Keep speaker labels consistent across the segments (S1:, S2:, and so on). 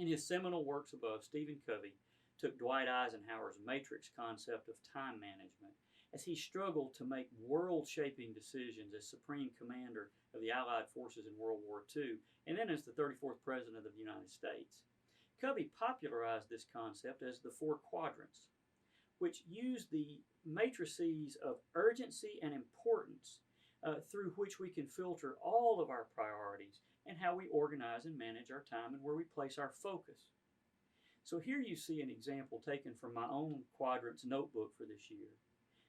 S1: In his seminal works above, Stephen Covey took Dwight Eisenhower's matrix concept of time management as he struggled to make world-shaping decisions as Supreme Commander of the Allied forces in World War II, and then as the 34th President of the United States. Covey popularized this concept as the Four Quadrants, which used the matrices of urgency and importance through which we can filter all of our priorities and how we organize and manage our time and where we place our focus. So here you see an example taken from my own quadrants notebook for this year.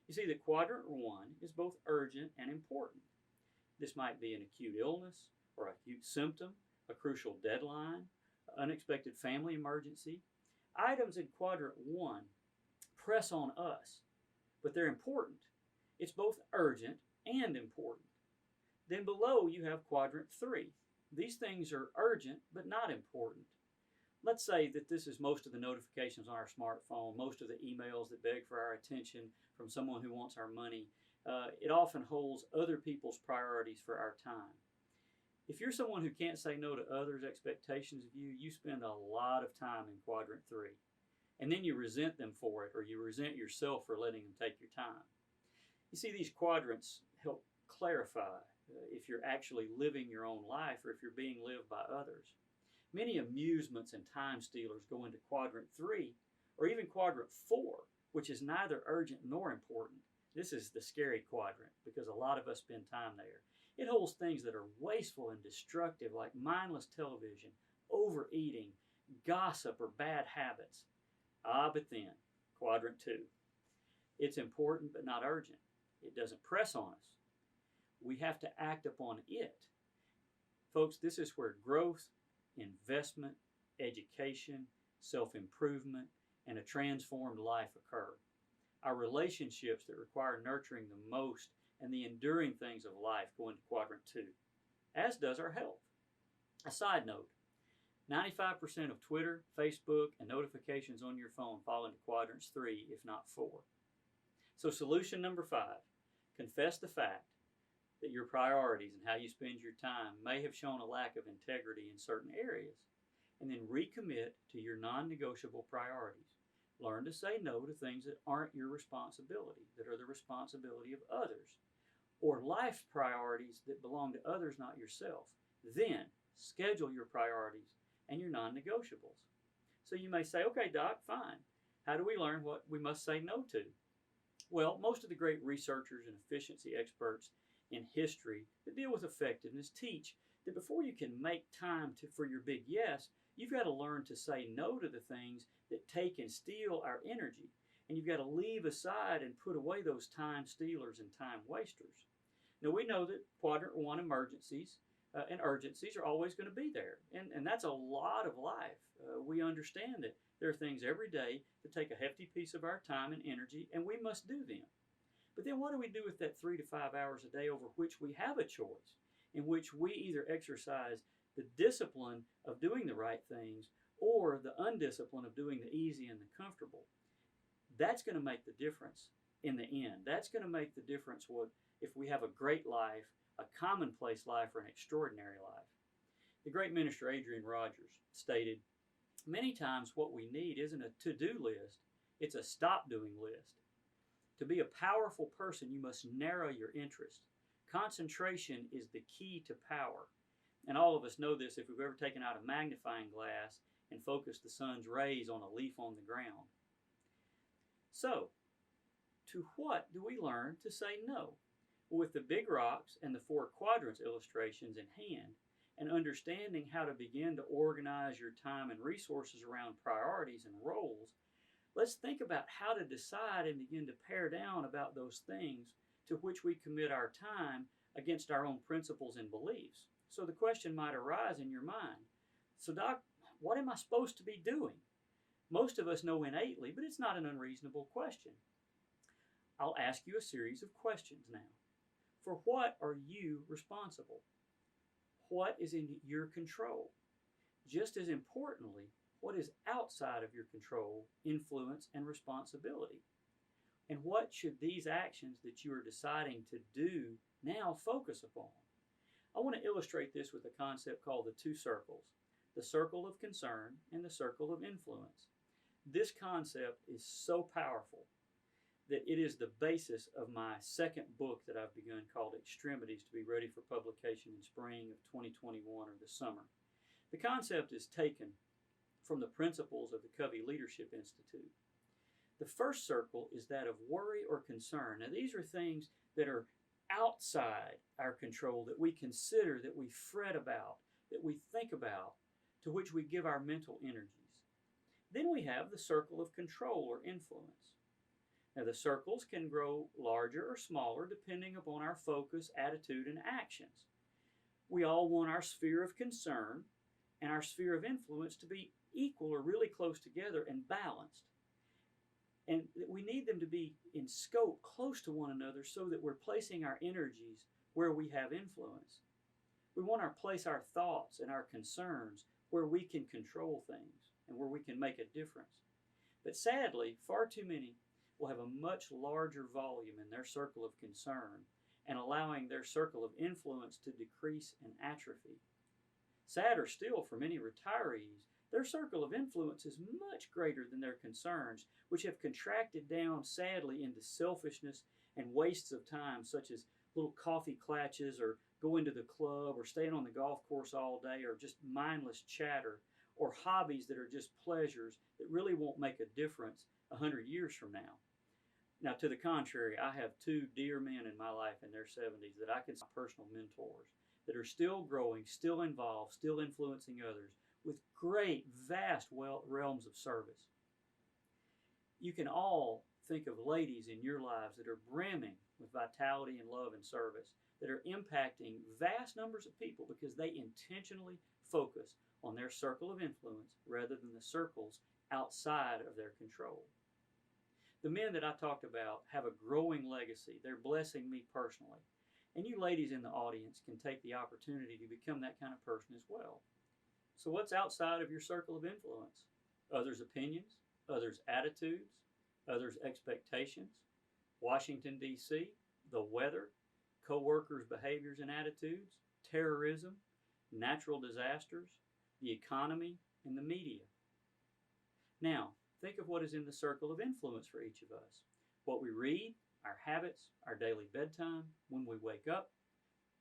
S1: You see that quadrant 1 is both urgent and important. This might be an acute illness or acute symptom, a crucial deadline, unexpected family emergency. Items in quadrant 1 press on us, but they're important. It's both urgent and important. Then below you have quadrant 3. These things are urgent but not important. Let's say that this is most of the notifications on our smartphone, most of the emails that beg for our attention from someone who wants our money. It often holds other people's priorities for our time. If you're someone who can't say no to others' expectations of you, you spend a lot of time in quadrant 3. And then you resent them for it, or you resent yourself for letting them take your time. You see, these quadrants help clarify if you're actually living your own life or if you're being lived by others. Many amusements and time stealers go into quadrant 3 or even quadrant 4, which is neither urgent nor important. This is the scary quadrant because a lot of us spend time there. It holds things that are wasteful and destructive like mindless television, overeating, gossip, or bad habits. But then, quadrant 2. It's important but not urgent. It doesn't press on us. We have to act upon it. Folks, this is where growth, investment, education, self-improvement, and a transformed life occur. Our relationships that require nurturing the most and the enduring things of life go into quadrant 2, as does our health. A side note, 95% of Twitter, Facebook, and notifications on your phone fall into quadrants 3, if not 4. So solution number 5, confess the fact that your priorities and how you spend your time may have shown a lack of integrity in certain areas, and then recommit to your non-negotiable priorities. Learn to say no to things that aren't your responsibility, that are the responsibility of others, or life priorities that belong to others, not yourself. Then schedule your priorities and your non-negotiables. So you may say, okay, Doc, fine. How do we learn what we must say no to? Well, most of the great researchers and efficiency experts in history that deal with effectiveness teach that before you can make time for your big yes, you've got to learn to say no to the things that take and steal our energy. And you've got to leave aside and put away those time stealers and time wasters. Now, we know that quadrant 1 emergencies and urgencies are always going to be there. And that's a lot of life. We understand that there are things every day that take a hefty piece of our time and energy, and we must do them. But then what do we do with that 3 to 5 hours a day over which we have a choice, in which we either exercise the discipline of doing the right things or the undiscipline of doing the easy and the comfortable? That's going to make the difference in the end. That's going to make the difference if we have a great life, a commonplace life, or an extraordinary life. The great minister Adrian Rogers stated, many times what we need isn't a to-do list, it's a stop-doing list. To be a powerful person, you must narrow your interest. Concentration is the key to power. And all of us know this if we've ever taken out a magnifying glass and focused the sun's rays on a leaf on the ground. So, to what do we learn to say no? Well, with the big rocks and the Four Quadrants illustrations in hand, and understanding how to begin to organize your time and resources around priorities and roles, let's think about how to decide and begin to pare down about those things to which we commit our time against our own principles and beliefs. So the question might arise in your mind, so Doc, what am I supposed to be doing? Most of us know innately, but it's not an unreasonable question. I'll ask you a series of questions now. For what are you responsible? What is in your control? Just as importantly, what is outside of your control, influence, and responsibility? And what should these actions that you are deciding to do now focus upon? I want to illustrate this with a concept called the two circles. the circle of concern and the circle of influence. This concept is so powerful that it is the basis of my second book that I've begun called Extremities, to be ready for publication in spring of 2021 or the summer. The concept is taken from the principles of the Covey Leadership Institute. The first circle is that of worry or concern. Now, these are things that are outside our control, that we consider, that we fret about, that we think about, to which we give our mental energies. Then we have the circle of control or influence. Now, the circles can grow larger or smaller depending upon our focus, attitude, and actions. We all want our sphere of concern and our sphere of influence to be equal or really close together and balanced. And we need them to be in scope close to one another so that we're placing our energies where we have influence. We want to place our thoughts and our concerns where we can control things and where we can make a difference. But sadly, far too many will have a much larger volume in their circle of concern and allowing their circle of influence to decrease and atrophy. Sadder still, for many retirees, their circle of influence is much greater than their concerns, which have contracted down sadly into selfishness and wastes of time, such as little coffee clatches or going to the club or staying on the golf course all day or just mindless chatter or hobbies that are just pleasures that really won't make a difference 100 years from now. Now, to the contrary, I have two dear men in my life in their 70s that I consider personal mentors that are still growing, still involved, still influencing others with great, vast realms of service. You can all think of ladies in your lives that are brimming with vitality and love and service, that are impacting vast numbers of people because they intentionally focus on their circle of influence rather than the circles outside of their control. The men that I talked about have a growing legacy. They're blessing me personally. And you ladies in the audience can take the opportunity to become that kind of person as well. So what's outside of your circle of influence? Others' opinions, others' attitudes, others' expectations, Washington, D.C., the weather, co-workers' behaviors and attitudes, terrorism, natural disasters, the economy, and the media. Now, think of what is in the circle of influence for each of us. What we read, our habits, our daily bedtime, when we wake up,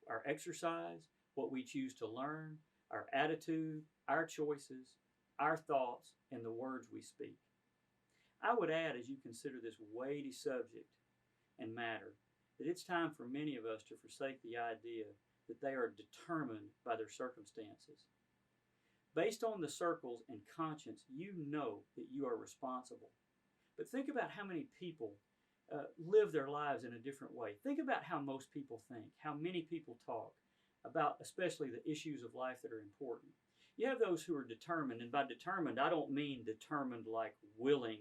S1: our exercise, what we choose to learn, our attitude, our choices, our thoughts, and the words we speak. I would add, as you consider this weighty subject and matter, that it's time for many of us to forsake the idea that they are determined by their circumstances. Based on the circles and conscience, you know that you are responsible. But think about how many people live their lives in a different way. Think about how most people think, how many people talk about especially the issues of life that are important. You have those who are determined, and by determined, I don't mean determined like willing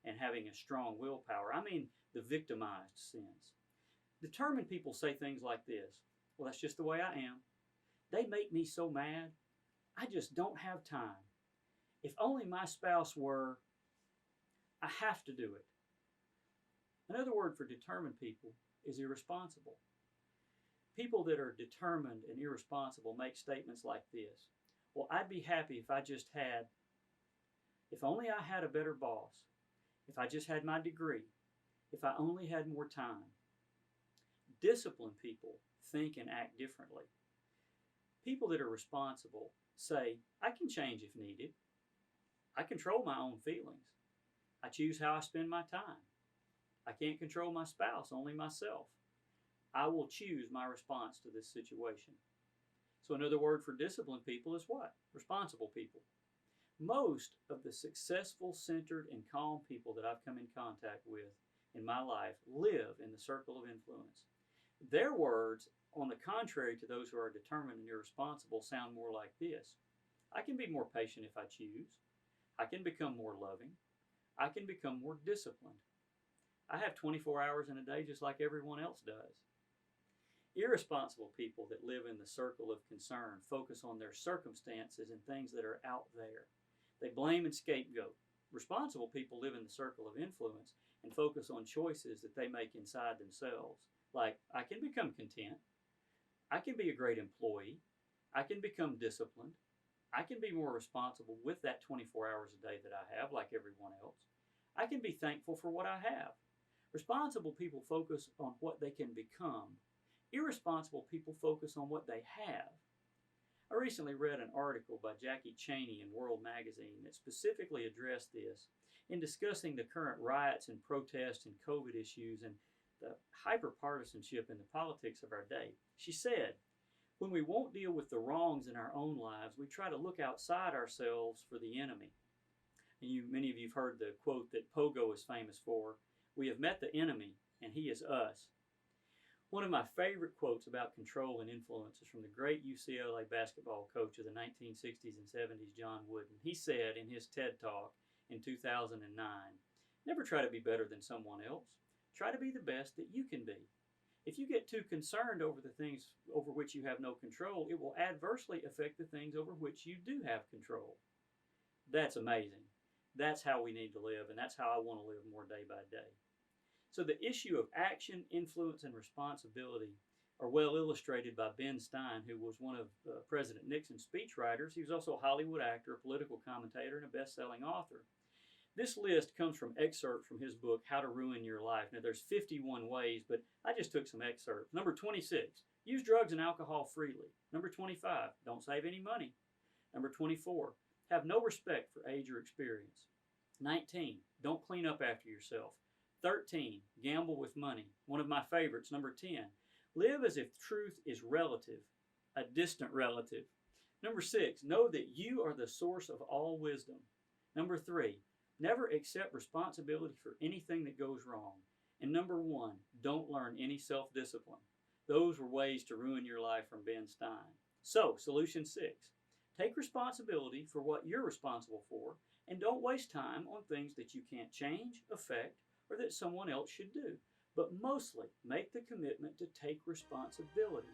S1: and having a strong willpower. I mean the victimized sense. Determined people say things like this: well, that's just the way I am. They make me so mad. I just don't have time. If only my spouse were, I have to do it. Another word for determined people is irresponsible. People that are determined and irresponsible make statements like this: well, I'd be happy if only I had a better boss, if I just had my degree, if I only had more time. Disciplined people think and act differently. People that are responsible say, I can change if needed. I control my own feelings. I choose how I spend my time. I can't control my spouse, only myself. I will choose my response to this situation. So another word for disciplined people is what? Responsible people. Most of the successful, centered, and calm people that I've come in contact with in my life live in the circle of influence. Their words, on the contrary to those who are determined and irresponsible, sound more like this: I can be more patient if I choose. I can become more loving. I can become more disciplined. I have 24 hours in a day just like everyone else does. Irresponsible people that live in the circle of concern focus on their circumstances and things that are out there. They blame and scapegoat. Responsible people live in the circle of influence and focus on choices that they make inside themselves. Like, I can become content. I can be a great employee. I can become disciplined. I can be more responsible with that 24 hours a day that I have, like everyone else. I can be thankful for what I have. Responsible people focus on what they can become. Irresponsible people focus on what they have. I recently read an article by Jackie Chaney in World Magazine that specifically addressed this in discussing the current riots and protests and COVID issues and the hyper-partisanship in the politics of our day. She said, when we won't deal with the wrongs in our own lives, we try to look outside ourselves for the enemy. And many of you have heard the quote that Pogo is famous for, we have met the enemy and he is us. One of my favorite quotes about control and influence is from the great UCLA basketball coach of the 1960s and 70s, John Wooden. He said in his TED Talk in 2009, never try to be better than someone else. Try to be the best that you can be. If you get too concerned over the things over which you have no control, it will adversely affect the things over which you do have control. That's amazing. That's how we need to live, and that's how I want to live more day by day. So the issue of action, influence, and responsibility are well illustrated by Ben Stein, who was one of President Nixon's speechwriters. He was also a Hollywood actor, a political commentator, and a best-selling author. This list comes from excerpts from his book, How to Ruin Your Life. Now, there's 51 ways, but I just took some excerpts. Number 26, use drugs and alcohol freely. Number 25, don't save any money. Number 24, have no respect for age or experience. 19, don't clean up after yourself. 13, gamble with money. One of my favorites, number 10, live as if truth is relative, a distant relative. Number 6, know that you are the source of all wisdom. Number 3, never accept responsibility for anything that goes wrong. And number 1, don't learn any self-discipline. Those were ways to ruin your life from Ben Stein. So, solution 6, take responsibility for what you're responsible for and don't waste time on things that you can't change, affect, or that someone else should do. But mostly, make the commitment to take responsibility.